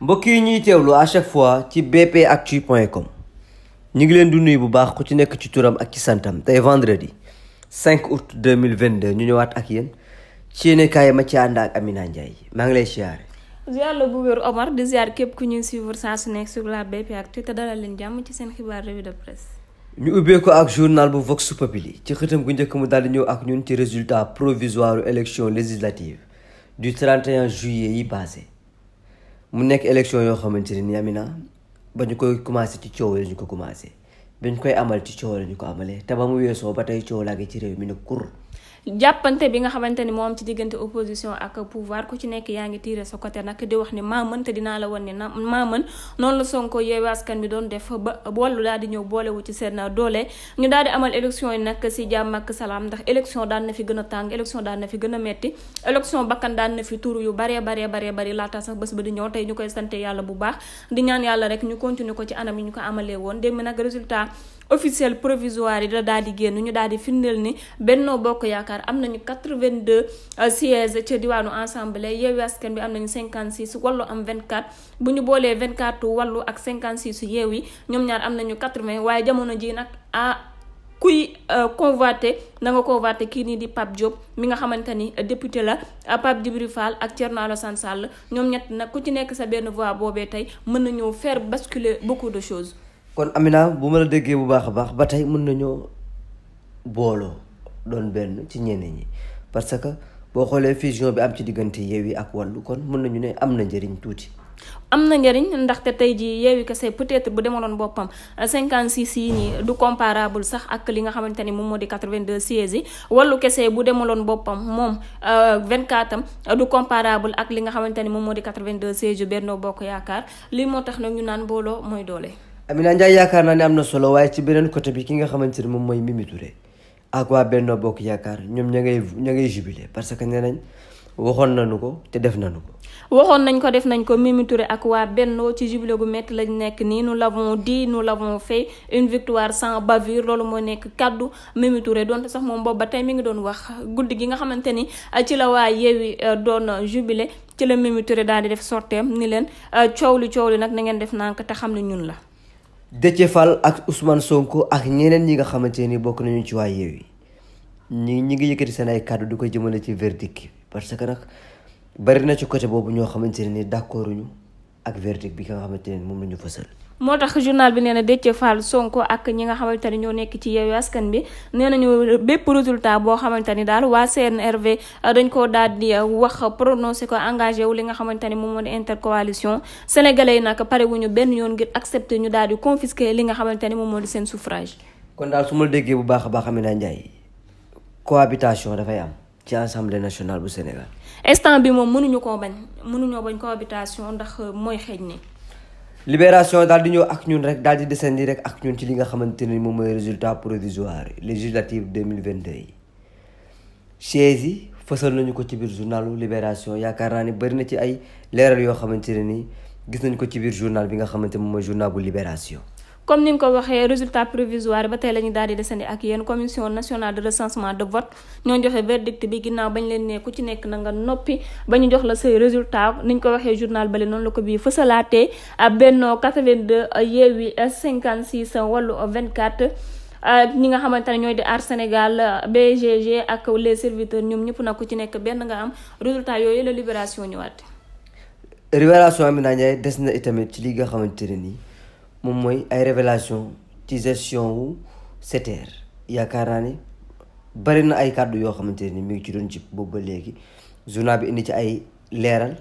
mbokk yi ñuy teewlu à chaque fois ci bpactu.com ñu ngi leen di nuyu bu baax ku ci nekk ci turam ak ci santam tey vendredi 5 août 2022 ñu ñëwaat ak yéen ci yéenekaay ma ci ànd ak Amina Ndiaye maa ngi lay siyaare. ziar la bu wér Omar di ziar képp ku ñuy suivre saa su nekk sur la bpactu te dalal leen jàmm ci seen xibaar revue de presse. ñu ubbee ko ak journal bu Vox Populi ci xëtam gu njëkk mu daal di ñëw ak ñun ci résultat provisoire élection législative du 31 juillet yi passé mu nekk élection yoo xamante ne ni Amina ba ñu koy commencé ci coow la ñu ko commencé ba ñu koy amal ci coow la ñu ko amalee te ba mu weesoo ba tey coow laa ngi ci réew mi ne kur. jàppante bi nga xamante ni moo am ci diggante opposition ak pouvoir ku ci nekk yaa ngi tiire sa côté nag di wax ni maa mën te dinaa la wan ne na maa mën noonu la Sonko Yewwi Askan bi doon def ba Wallu daal di ñëw boolewu ci seen doole ñu daal di amal élection yi nag si jàmm ak salaam ndax élection daan na fi gën a tàng élection daan na fi gën a metti élection bakkan daan na fi tur yu baree laata sax bés ba di ñëw tey ñu koy sante yàlla bu baax di ñaan yàlla rek ñu continuer ko ci anam yi ñu ko amalee woon démb nag résultat officiel provisoire yi da daal di génn ñu daal di firndeel ni Benno Bokk Yaakaar am nañu 82 sièges ca diwaanu Assemblée Yewwi Askan bi am nañu 56 Wallu am 24 bu ñu boolee 24 Wallu ak 56 Yewwi ñoom ñaar am nañu 80 waaye jamono ji nag kuy convoité na nga convoité kii nii di Pape Diop mi nga xamante ni député la Pape Djibril Fall ak Thierno Alassane Sall ñoom ñett nag ku ci nekk sa benn voix boobee tey mën nañoo faire basculer beaucoup de choses. kon Amina bu ma la déggee bu baax a baax ba tey mën nañoo booloo doon benn ci ñeneen ñi parce que boo xoolee fusion bi am ci diggante Yewwi ak Wallu kon mën nañu ne am na njëriñ tuuti. am na njëriñ ndaxte tey jii Yewwi kese peut-être bu demaloon boppam 56 yi nii du comparable sax ak li nga xamante ni moom moo di 82 sièges yi Wallu kese bu demaloon boppam moom 24 am du comparable ak li nga xamante ni moom moo di 82 sièges yu Benno Bokk Yaakaar lii moo tax nag ñu naan booloo mooy doole. Amina Ndiaye yaakaar naa ne am na solo waaye ci beneen côté bi ki nga xamante ne moom mooy Mimi Touré ak waa Benno Bokk Yaakaar ñoom ña ngay jubilé parce que nee nañ waxoon nañu ko te def nañu ko. waxoon nañ ko def nañ ko Mimi Touré ak waa Benno ci jubilé gu métti lañ nekk nii nous l'avons dit nous l'avons fait une victoire sans bavure loolu moo nekk kaddu Mimi Touré donte sax moom boobu ba tey mi ngi doon wax guddi gi nga xamante ni ci la waa Yewwi doon jubilé ci la Mimi Touré daal di def sorteem ni leen coow li nag na ngeen def nànk te xam ne ñun la. Déthié Fall ak Ousmane Sonko ak ñeneen ñi nga xamante ni bokk nañu ci waa Yewwi ñi ngi yëkkati seen ay kàddu di ko jëmale ci verdict parce que nag bari na ci côté boobu ñoo xamante ne ni d'accorduñu ak verdict bi nga xamante ne moom la ñu fësal. moo tax journal bi nee na Déthié Fall Sonko ak ñi nga xamante ni ñoo nekk ci Yewwi Askan bi nee nañu bépp résultat boo xamante ni daal waa CNRV dañ koo daal di wax prononcé ko engagé wu li nga xamante ni moom moo di intercoalition sénégalais yi nag pare wuñu benn yoon ngir accepter ñu daal di confisquer li nga xamante ni moom moo di seen suffrage. kon daal su ma déggee bu baax a baax Amina Ndiaye cohabitation dafay am ci assemblée nationale bu Sénégal. instant bi moom mënuñoo bañ cohabitation ndax mooy xeeñ ni. Libération daal di ñëw ak ñun rek daal di descendi rek ak ñun ci li nga xamante ni moom mooy résultat provisoire législative 2022 yi sièges yi fësal nañu ko ci biir journalu Libération yaakaar naa ni bari na ci ay leeral yoo xamante ne ni gis nañu ko ci biir journal bi nga xamante moom mooy journal bu Libération. comme ni nga ko waxee résultat provisoire ba tey la ñu daal di desandi ak yéen commission nationale de recensement de vote ñoo joxe verdict bi ginnaaw bañ leen ne ku ci nekk na nga noppi ba ñu jox la say résultat ni ñu ko waxee journal bale noonu la ko bii fësalaatee Benno 82 Yewwi 56 Wallu 24 ñi nga xamante ne ñooy di Aar Sénégal BGG ak les serviteurs ñoom ñëpp nag ku ci nekk benn nga am résultat yooyu la Libération ñëwaat. Libération Amina Ndiaye des na itamit ci li nga xamante ne nii. moom mooy ay révélation ci gestion wu SETER yaakaar naa ni bari na ay kàddu yoo xamante ni mi ngi ci doon jib boobu ba léegi journal bi indi ci ay leeral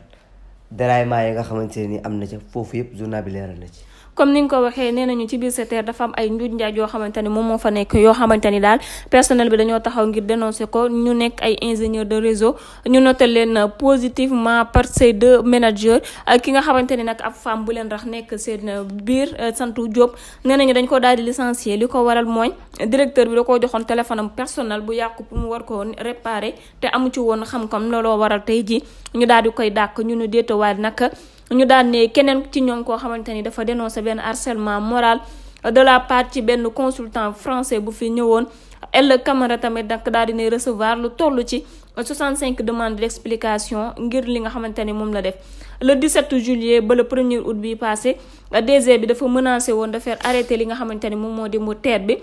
déraillement yi nga xamante ne ni am na ca foofu yëpp journal bi leeral na ci. comme ni nga ko waxee nee nañu ci biir SETER dafa am ay njuuj njaaj yoo xamante ni moom moo fa nekk yoo xamante ni daal personnel bi dañoo taxaw ngir dénoncer ko ñu nekk ay ingénieur de réseau ñu noté leen positivement par ces deux managers ki nga xamante ni nag ab femme bu leen rax nekk seen biir santu Diop nee nañu dañ ko daal di licencier li ko waral mooy directeur bi da koo joxoon téléphone am personnel bu yàqu pour mu war ko réparer te amu ci woon xam-xam looloo waral tey ji ñu daal di koy dàq ñu nu déetawaat nag ñu daan ne keneen ci ñoom koo xamante ni dafa dénoncé benn harcèlement moral de la part ci benn consultant français bu fi ñëwoon El Camara tamit nag daal dina recevoir lu toll ci 65 demandes d'explication ngir li nga xamante ni moom la def. Le 17 juillet ba le 1er août bi passé DG bi dafa menacé woon de faire arrêter li nga xamante ni moom moo di mu TER bi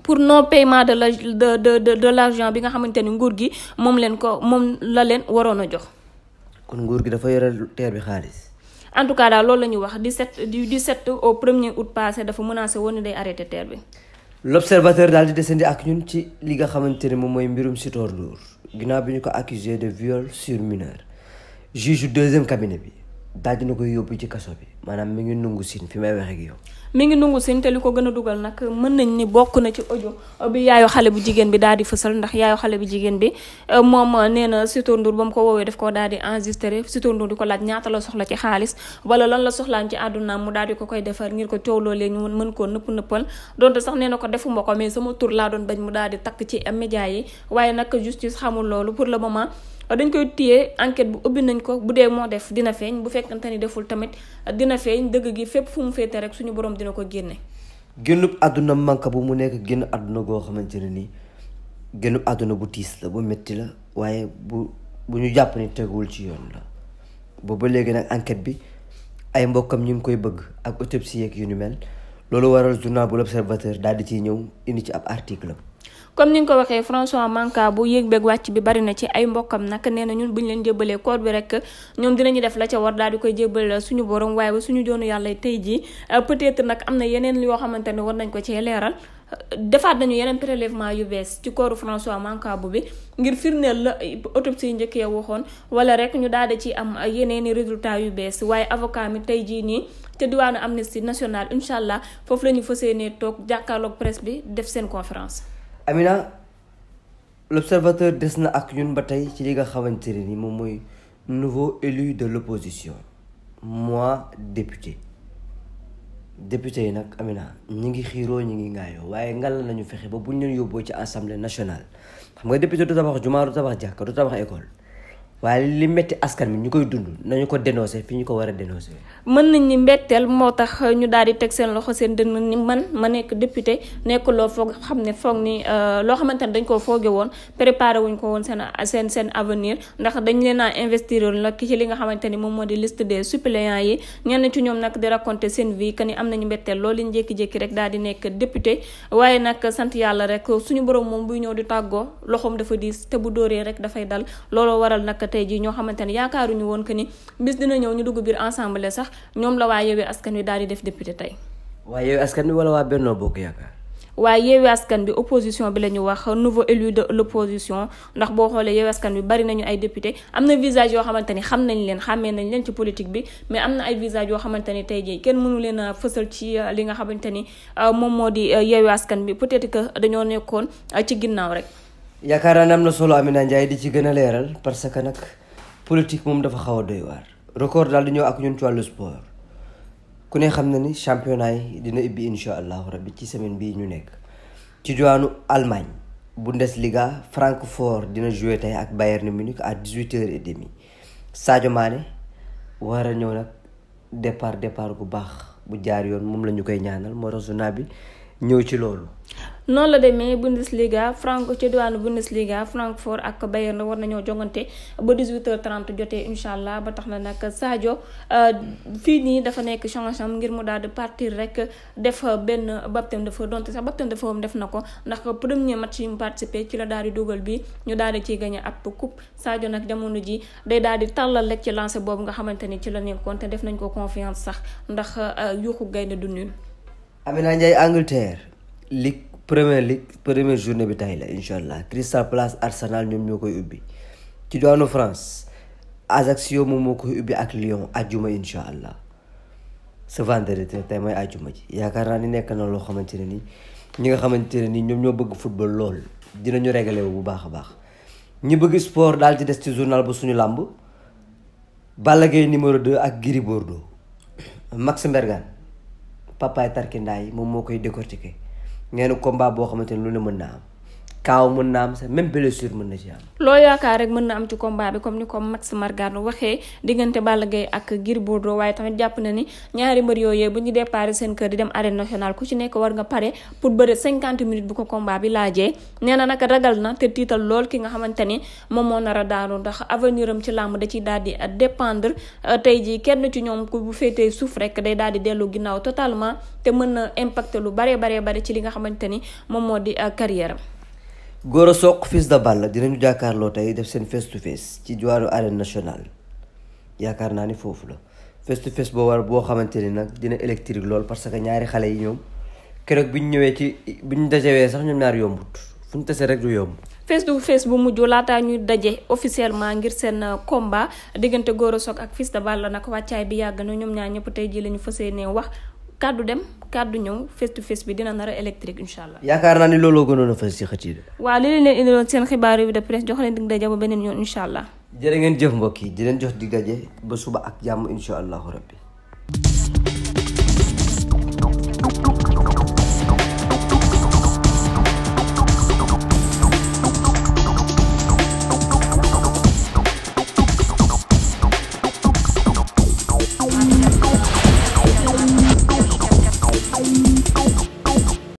pour non paiement de l'argent bi nga xamante ni nguur gi moom la leen waroon a jox. kon nguur gi dafa yore TER bi xaalis. en tout cas daal loolu la ñuy wax du 17 au 1er août passé dafa menacé woon ni day arrêter TER bi. L'observateur daal di descendi ak ñun ci li nga xamante ne moom mooy mbirum Sitor Ndour ginnaaw bi ñu ko accusé de viol sur mineur juge deuxième cabinet bi daal dina koy yóbbu ci kaso bi maanaam mi ngi nungu siin fi may waxee ak yow. mi ngi nungu siin te li ko gën a dugal nag mën nañ ni bokk na ci audio bi yaayu xale bu jigéen bi daal di fësal ndax yaayu xale bu jigéen bi moom nee na Sitor Ndour ba mu ko woowee daf ko daal di enregistré Sitor Ndour di ko laaj ñaata la soxla ci xaalis wala lan la soxlaan ci àddunaam mu daal di ko koy defar ngir ko coow loolee ñu mën koo nëppal donte sax nee na ko defuma ko mais sama tur laa doon bañ mu daal di takk ci média yi waaye nag justice xamul loolu pour le moment. dañ koy téye enquête bu ubbi nañ ko bu dee moo def dina feeñ bu fekkante ni deful tamit dina feeñ dëgg gi fépp fu mu féete rek suñu borom dina ko génne. génnub àdduna manka bu mu nekk génn àdduna goo xamante ne nii génnub àdduna bu tiis la bu métti la waaye bu ñu jàpp ni teguwul ci yoon la booba léegi nag enquête bi ay mbokkam ñu ngi koy bëgg ak autopsie yeeg yu ni mel loolu waral journal bu l'Observateur daal di ciy ñëw indi ci ab article. comme ni nga ko waxee François Mancabou yéeg beeg wàcc bi bari na ci ay mbokkam nag nee na ñun bu ñu leen jébbalee corps bi rek ñoom dinañu def la ca war daal di koy jébbal suñu borom waaye ba suñu joonu yàlla tey jii peut-être nag am na yeneen yoo xamante ne war nañ ko cee leeral defaat nañu yeneen prélèvement yu bees ci corps François Mancabou bi ngir firndeel la autopsie yu njëkk ya waxoon wala rek ñu daal di ci am yeneeni résultats yu bees waaye avocat mi tey jii nii te diwaanu Amnesty National incha allah foofu la ñu fas yéenee toog jàkkaarloog presse bi def seen conférence. Amina l'Observateur des na ak ñun ba tey ci li nga xamante ne ni moom mooy nouveau élu de l'opposition moi député yi nag Amina ñi ngi xiiroo ñi ngi ngaayoo waaye ngal nañu fexe ba buñ leen yóbboo ci assemblée nationale xam nga député du tabax jumaa du tabax jàkka du tabax école waaye li metti askan mi ñu koy dund nañu ko dénoncé fi ñu ko war a dénoncé. mën nañ ni mbetteel moo tax ñu daal di teg seen loxo seen dënn ni man ma nekk député nekk loo foog xam ne foog ni loo xamante ne dañ koo fooge woon préparé wuñ ko woon seen avenir ndax dañ leen a investir nag ci li nga xamante ni moom moo di liste des suppléants yi ñenn ci ñoom nag di raconter seen vie que ni am nañu mbetteel loolu liñ jékki-jékki rek daal di nekk député waaye nag sant yàlla rek suñu borom moom buy ñëw di tàggoo loxoom dafa diis te bu dóoree rek dafay dal looloo waral nag tey jii ñoo xamante ne yaakaaruñu woon que ni bis dina ñëw ñu dugg biir ensemble sax ñoom la waa Yewwi Askan Wi daal di def député tey. waa Yewwi Askan Wi wala waa Benno Bokk Yaakaar. waa Yewwi Askan Wi opposition bi la ñu wax nouveau élu de l'opposition ndax boo xoolee Yewwi Askan Wi bari nañu ay député am na visage yoo xamante ni xam nañ leen xàmmee nañ leen ci politique bi mais am na ay visage yoo xamante ni tey jii kenn mënu leen a fësal ci li nga xamante ni moom moo di Yewwi Askan Wi peut-être que dañoo nekkoon ci ginnaaw rek. yaakaar naa ne am na solo Amina Ndiaye di ci gën a leeral parce que nag politique moom dafa xaw a doy waar. record daal di ñëw ak ñun ci wàllu sport ku ne xam na ni championnat yi dina ibbi incha allahu rabbi ci semaine bii ñu nekk ci diwaanu Allemagne Bundesliga Francfort dina jouer tey ak Bayern Munich à 18h30 Sadio Mané war a ñëw nag départ gu baax bu jaar yoon moom la ñu koy ñaanal moo tax journal bi ñëw ci loolu. noonu la demee Bundesliga ci diwaanu Bundesliga Francfort ak Bayern war nañoo jongante ba 18h30 jotee incha allah ba tax na nag Sadio fii nii dafa nekk chance am ngir mu daal di partir rek def benn baptême de feu donte sax baptême de feu am def na ko ndax premier match yi mu participé ci la daal di dugal bi ñu daal di ciy gagné ab coupe Sadio nag jamono ji day daal di tàllal rek ci lancé boobu nga xamante ni ci la nekkoon te def nañ ko confiance sax ndax yuuxu gaynde du nul. Amina Ndiaye Angleterre première journée bi tay la incha allah Crystal Palace Arsenal ñoom ñoo koy ubbi ci diwaanu France Ajaccio moom moo koy ubbi ak Lyon ajjuma incha allah ce vendredi tey mooy ajjuma ji yaakaar naa ni nekk na loo xamante ne ni ñi nga xamante ne ni ñoom ñoo bëgg football lool dinañu régalé wu bu baax a baax ñi bëgg sport daal ci des ci journal bu suñu làmb Balla Gaye numéro 2 ak Gris Bordeaux Max Mbergane papaay tarkindaa yi moom moo koy décortiquer nee na combat boo xamante ne lu ne mën naa am kaaw mën na am sax même blessure mën na ci am. loo yaakaar rek mën na am ci combat bi comme ni ko Max Margane waxee diggante Balla Gaye ak Gris Bordeaux waaye tamit jàpp na ni ñaari mbër yooyu bu ñu déparé seen kër di dem arène nationale ku ci nekk war nga pare pour bëre 50 minutes bu ko combat bi laajee nee na nag ragal na te tiital lool ki nga xamante ni moom moo nar a daanu ndax avenir am ci làmb da ciy daal di dépendre tey jii kenn ci ñoom ku bu féetee suuf rek day daal di dellu ginnaaw totalement te mën na impacter lu bare ci li nga xamante ni moom moo di carrière am. Gora Sock fils de Balla dinañu jàkkaarloo tey def seen face to face ci diwaanu arène nationale yaakaar naa ni foofu la face to face boo xamante ni nag dina électrique lool parce que ñaari xale yi ñoom keroog bi ñu ñëwee bi ñu dajewee sax ñoom ñaar yombut fu ñu tase rek du yomb. face to face bu mujj laataa ñuy daje officiellement ngir seen combat diggante Gora Sock ak fils de Balla nag wàccaay bi yàgg na ñoom ñaar ñëpp tey jii la ñu fas yéenee wax. kàddu dem kàddu ñëw face to face bi dina nar a électrique incha allah. yaakaar naa ni looloo gënoon a fës ci xët yi de. waaw li leen indiloon seen xibaar yi de presse jox leen dig daje ba beneen yoon incha allah. jërë ngeen jëf mbokk yi di leen jox dig daje ba suba ak jàmm incha allahu rabbi.